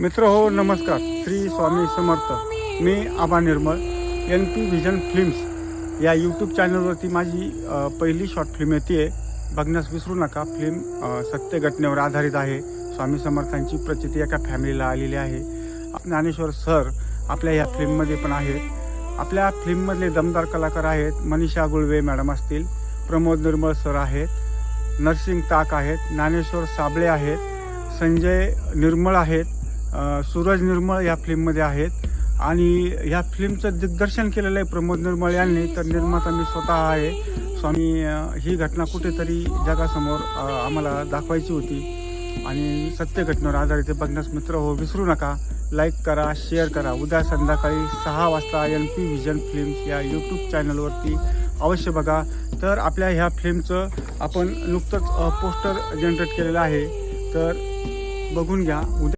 मित्र हो नमस्कार. श्री स्वामी समर्थ. मी आबा निर्मळ. NP व्हिजन फिल्म्स या यूट्यूब चॅनलवरती माझी पहिली शॉर्ट फिल्म येते. बघण्यास विसरू नका. फिल्म सत्य घटनेवर आधारित आहे. स्वामी समर्थांची प्रचिती एका फॅमिलीला आलेली आहे. ज्ञानेश्वर सर आपल्या या फिल्ममध्ये पण आहेत. आपल्या फिल्ममधले दमदार कलाकार आहेत. मनीषा गुळवे मॅडम असतील, प्रमोद निर्मळ सर आहेत, नरसिंग ताक आहेत, ज्ञानेश्वर साबळे आहेत, संजय निर्मळ आहेत, सूरज निर्मळ या फिल्ममध्ये आहेत. आणि या फिल्मचं दिग्दर्शन केलेलं आहे प्रमोद निर्मळ यांनी. तर निर्माता मी स्वतः आहे. स्वामी ही घटना कुठेतरी जगासमोर आम्हाला दाखवायची होती आणि सत्य घटनेवर आधारित बघण्यास मित्र हो विसरू नका. लाईक करा, शेअर करा. उद्या संध्याकाळी 6 वाजता NP व्हिजन फिल्म्स या यूट्यूब चॅनलवरती अवश्य बघा. तर आपल्या ह्या फिल्मचं आपण नुकतंच पोस्टर जनरेट केलेलं आहे, तर बघून घ्या. उद्या